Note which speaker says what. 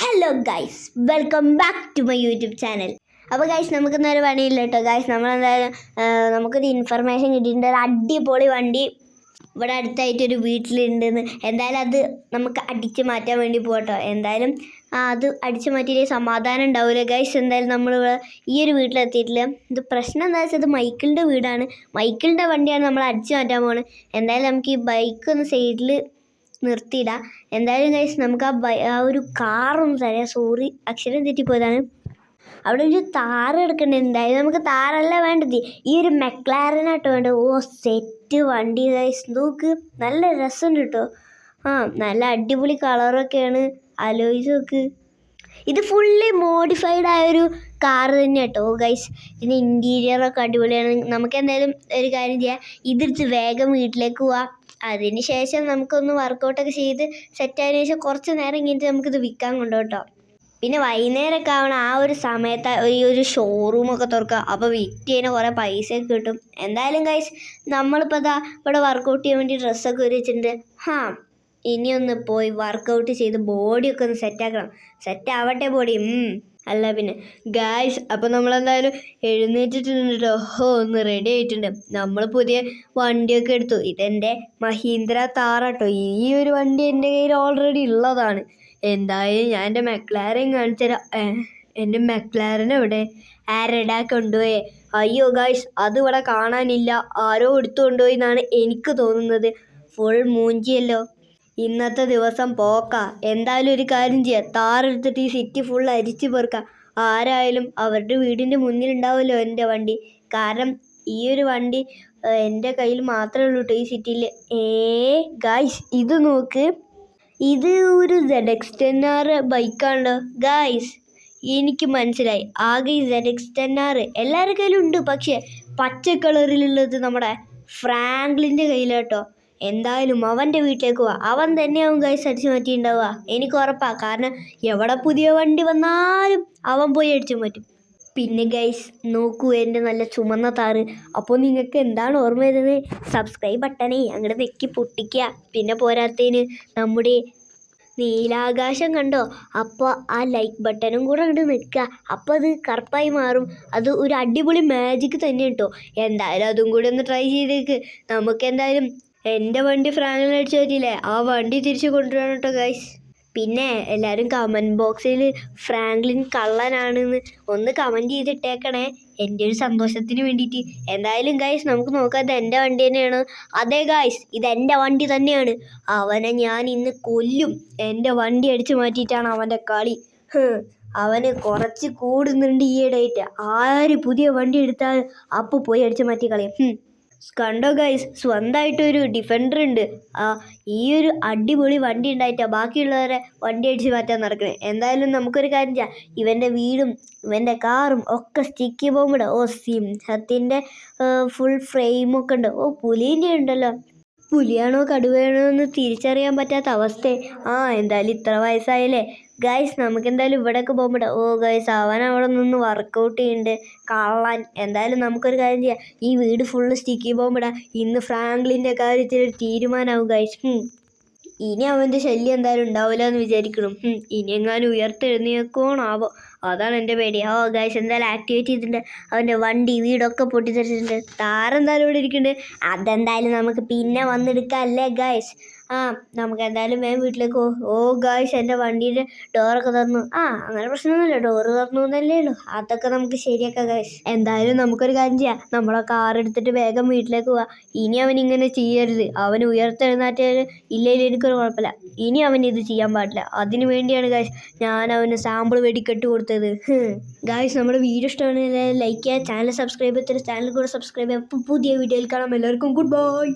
Speaker 1: Hello guys, welcome back to my YouTube channel. അപ്പോൾ guys, നമുക്കിന്നൊരു പണിയില്ല കേട്ടോ ഗൈസ്. നമ്മളെന്തായാലും നമുക്കൊരു ഇൻഫർമേഷൻ കിട്ടിയിട്ടുണ്ട്. ഒരു അടിപൊളി വണ്ടി ഇവിടെ അടുത്തായിട്ടൊരു വീട്ടിലുണ്ടെന്ന്. എന്തായാലും അത് നമുക്ക് അടിച്ച് മാറ്റാൻ വേണ്ടി പോകട്ടോ. എന്തായാലും അത് അടിച്ച് മാറ്റിയ സമാധാനം ഉണ്ടാവില്ല ഗൈസ്. എന്തായാലും നമ്മളിവിടെ ഈ ഒരു വീട്ടിലെത്തിയിട്ടില്ല. ഇത് പ്രശ്നം എന്താ വെച്ചാൽ ഇത് മൈക്കിളിൻ്റെ വീടാണ്. മൈക്കിളിൻ്റെ വണ്ടിയാണ് നമ്മൾ അടിച്ച് മാറ്റാൻ പോകുന്നത്. എന്തായാലും നമുക്ക് ഈ ബൈക്ക് ഒന്ന് സൈഡിൽ നിർത്തിയിടാം. എന്തായാലും ഗൈസ്, നമുക്ക് ആ ഒരു കാറൊന്ന് തരാം. സോറി, അക്ഷരം തെറ്റിപ്പോയതാണ്. അവിടെ ഒരു താറ് കിടക്കണ്ടേ. എന്തായാലും നമുക്ക് താറല്ല വേണ്ടത്, ഈ ഒരു മെക്ലാരനാട്ടോ വേണ്ടത്. സെറ്റ് വണ്ടി ഗൈസ്, നോക്ക്, നല്ല രസമുണ്ട് കേട്ടോ. നല്ല അടിപൊളി കളറൊക്കെയാണ്. ആലോചിച്ച് നോക്ക്, ഇത് ഫുള്ളി മോഡിഫൈഡ് ആയൊരു കാറ് തന്നെ കേട്ടോ ഗൈസ്. ഇതിന് ഇൻറ്റീരിയറൊക്കെ അടിപൊളിയാണ്. നമുക്ക് എന്തായാലും ഒരു കാര്യം ചെയ്യാം, ഇതെടുത്ത് വേഗം വീട്ടിലേക്ക് പോവാം. അതിന് ശേഷം നമുക്കൊന്ന് വർക്കൗട്ടൊക്കെ ചെയ്ത് സെറ്റായതിനു ശേഷം കുറച്ച് നേരം കഴിഞ്ഞിട്ട് നമുക്കിത് വിൽക്കാൻ കൊണ്ടുപോട്ടോ. പിന്നെ വൈകുന്നേരമൊക്കെ ആവണം, ആ ഒരു സമയത്ത് ഈ ഒരു ഷോറൂമൊക്കെ തുറക്കുക. അപ്പോൾ വിറ്റ് ചെയ്യുന്ന കുറേ പൈസയൊക്കെ കിട്ടും. എന്തായാലും ഗൈസ്, നമ്മളിപ്പോൾ ഇവിടെ വർക്കൗട്ട് ചെയ്യാൻ വേണ്ടി ഡ്രസ്സൊക്കെ വെച്ചിട്ടുണ്ട്. ഇനിയൊന്ന് പോയി വർക്കൗട്ട് ചെയ്ത് ബോഡിയൊക്കെ ഒന്ന് സെറ്റാക്കണം. സെറ്റാവട്ടെ ബോഡി. അല്ല പിന്നെ ഗായ്സ്, അപ്പോൾ നമ്മളെന്തായാലും എഴുന്നേറ്റിട്ടുണ്ട് കേട്ടോ. ഒന്ന് റെഡി ആയിട്ടുണ്ട്. നമ്മൾ പുതിയ വണ്ടിയൊക്കെ എടുത്തു. ഇതെൻ്റെ മഹീന്ദ്ര താറാട്ടോ. ഈ ഒരു വണ്ടി എൻ്റെ കയ്യിൽ ഓൾറെഡി ഉള്ളതാണ്. എന്തായാലും ഞാൻ എൻ്റെ മെക്ലാരൻ കാണിച്ചു തരാം. എൻ്റെ മെക്ലാരൻ എവിടെ? ആരെടാ കൊണ്ടുപോയേ? അയ്യോ ഗായ്സ്, അത് ഇവിടെ കാണാനില്ല. ആരോ എടുത്തു കൊണ്ടുപോയി എന്നാണ് എനിക്ക് തോന്നുന്നത്. ഫുൾ മൂഞ്ചിയല്ലോ. ഇന്നത്തെ ദിവസം പോക്കാ. എന്തായാലും ഒരു കാര്യം ചെയ്യാം, താറെടുത്തിട്ട് ഈ സിറ്റി ഫുൾ അരിച്ചു പെറുക്കാം. ആരായാലും അവരുടെ വീടിൻ്റെ മുന്നിലുണ്ടാവുമല്ലോ എൻ്റെ വണ്ടി. കാരണം ഈ ഒരു വണ്ടി എൻ്റെ കയ്യിൽ മാത്രമേ ഉള്ളൂ കേട്ടോ ഈ സിറ്റിയിൽ. ഗായ്സ്, ഇത് നോക്ക്, ഇത് ഒരു ZX10R ബൈക്കാണല്ലോ ഗായ്സ്. എനിക്ക് മനസ്സിലായി, ആകെ ഈ ZX10R എല്ലാവരുടെ കയ്യിലും ഉണ്ട്. പക്ഷേ പച്ച കളറിലുള്ളത് നമ്മുടെ ഫ്രാങ്ക്ലിൻ്റെ കയ്യിലാട്ടോ. എന്തായാലും അവൻ്റെ വീട്ടിലേക്ക് പോവാം. അവൻ തന്നെയാവും ഗൈസ് അടിച്ചു മാറ്റിയിട്ടുണ്ടാവുക, എനിക്ക് ഉറപ്പാണ്. കാരണം എവിടെ പുതിയ വണ്ടി വന്നാലും അവൻ പോയി അടിച്ചു മാറ്റും. പിന്നെ ഗൈസ് നോക്കൂ, എൻ്റെ നല്ല ചുമന്ന താറ്. അപ്പോൾ നിങ്ങൾക്ക് എന്താണ് ഓർമ്മ വരുന്നത്? സബ്സ്ക്രൈബ് ബട്ടണേ അങ്ങോട്ട് വെക്കി പൊട്ടിക്കുക. പിന്നെ പോരാത്തതിന് നമ്മുടെ നീലാകാശം കണ്ടോ? അപ്പോൾ ആ ലൈക്ക് ബട്ടണും കൂടെ അങ്ങോട്ട് നിൽക്കുക. അപ്പോൾ അത് കറുപ്പായി മാറും. അത് ഒരു അടിപൊളി മാജിക് തന്നെ കേട്ടോ. എന്തായാലും അതും കൂടി ഒന്ന് ട്രൈ ചെയ്തേക്ക്. നമുക്ക് എന്തായാലും എൻ്റെ വണ്ടി ഫ്രാങ്ക്ലിൻ അടിച്ചു പറ്റിയില്ലേ, ആ വണ്ടി തിരിച്ച് കൊണ്ടുവരണം കേട്ടോ ഗൈസ്. പിന്നെ എല്ലാവരും കമൻറ്റ് ബോക്സിൽ ഫ്രാങ്ക്ലിൻ കള്ളനാണെന്ന് ഒന്ന് കമൻറ്റ് ചെയ്തിട്ടേക്കണേ, എൻ്റെ ഒരു സന്തോഷത്തിന് വേണ്ടിയിട്ട്. എന്തായാലും ഗൈസ്, നമുക്ക് നോക്കാം ഇത് എൻ്റെ വണ്ടി തന്നെയാണ്. അതെ ഗൈസ്, ഇതെൻ്റെ വണ്ടി തന്നെയാണ്. അവനെ ഞാൻ ഇന്ന് കൊല്ലും. എൻ്റെ വണ്ടി അടിച്ചു മാറ്റിയിട്ടാണ് അവൻ്റെ കളി. അവന് കുറച്ച് കൂടുന്നുണ്ട് ഈയിടെയായിട്ട്. ആര് പുതിയ വണ്ടി എടുത്താൽ അപ്പോൾ പോയി അടിച്ചു മാറ്റി കളയും. കണ്ടോ ഗൈസ്, സ്വന്തമായിട്ടൊരു ഡിഫൻഡർ ഉണ്ട്. ഈ ഒരു അടിപൊളി വണ്ടി ഉണ്ടായിട്ടാണ് ബാക്കിയുള്ളവരെ വണ്ടി അടിച്ച് മാറ്റാൻ നടക്കണേ. എന്തായാലും നമുക്കൊരു കാര്യം ചെയ്യാം, ഇവൻ്റെ വീടും ഇവൻ്റെ കാറും ഒക്കെ സ്റ്റിക്ക് ബോംബിടെ. സിംഹത്തിൻ്റെ ഫുൾ ഫ്രെയിമൊക്കെ ഉണ്ട്. പുലീൻ്റെ ഉണ്ടല്ലോ. പുലിയാണോ കടുവയാണോ എന്ന് തിരിച്ചറിയാൻ പറ്റാത്ത അവസ്ഥ. എന്തായാലും ഇത്ര വയസ്സായല്ലേ ഗൈസ്, നമുക്ക് എന്തായാലും ഇവിടെയൊക്കെ പോകുമ്പോൾ ഗൈസ്, അവൻ അവിടെ നിന്ന് വർക്കൗട്ട് ചെയ്യുന്നുണ്ട് കള്ളൻ. എന്തായാലും നമുക്കൊരു കാര്യം ചെയ്യാം, ഈ വീട് ഫുള്ള് സ്റ്റിക്കി ബോംബിടാം. ഇന്ന് ഫ്രാങ്ക്ലിൻ്റെ കാര്യത്തിൽ ഒരു തീരുമാനമാവും ഗൈസ്. ഇനി അവൻ്റെ ശല്യം എന്തായാലും ഉണ്ടാവില്ല എന്ന് വിചാരിക്കണം. ഇനി എങ്ങാനും ഉയർത്തെഴുന്നേക്കോണാവോ, അതാണ് എൻ്റെ പേടി. ഗൈസ്, എന്തായാലും ആക്ടിവേറ്റ് ചെയ്തിട്ടുണ്ട്. അവൻ്റെ വണ്ടി വീടൊക്കെ പൊട്ടിത്തെറിച്ചിട്ടുണ്ട്. താരെന്തായാലും ഇവിടെ ഇരിക്കുന്നുണ്ട്. അതെന്തായാലും നമുക്ക് പിന്നെ വന്നെടുക്കാം അല്ലേ ഗൈസ്. നമുക്ക് എന്തായാലും വേഗം വീട്ടിലേക്ക് ഗൈസ്, എൻ്റെ വണ്ടീൻ്റെ ഡോറൊക്കെ തുറന്നു. അങ്ങനെ പ്രശ്നമൊന്നുമില്ല, ഡോറ് തുറന്നു എന്നല്ലേ ഉള്ളൂ. അതൊക്കെ നമുക്ക് ശരിയാക്കാം ഗൈസ്. എന്തായാലും നമുക്കൊരു കാര്യം ചെയ്യാം, നമ്മളെ കാർ എടുത്തിട്ട് വേഗം വീട്ടിലേക്ക് പോവാം. ഇനി അവൻ ഇങ്ങനെ ചെയ്യരുത്. അവൻ ഉയർത്തെഴുന്നേറ്റാൽ ഇല്ലെങ്കിൽ എനിക്കൊരു കുഴപ്പമില്ല. ഇനി അവൻ ഇത് ചെയ്യാൻ പാടില്ല. അതിനു വേണ്ടിയാണ് ഗൈസ് ഞാൻ അവന് സാമ്പിൾ വെടിക്കെട്ട് കൊടുത്തത്. ഗൈസ്, നമ്മുടെ വീഡിയോ ഇഷ്ടമാണെങ്കിൽ ലൈക്ക് ചെയ്യുക, ചാനൽ സബ്സ്ക്രൈബ് ചെയ്തിട്ട് ചാനൽ കൂടെ സബ്സ്ക്രൈബ് ചെയ്യുക. പുതിയ വീഡിയോയിൽ കാണാം. എല്ലാവർക്കും ഗുഡ് ബൈ.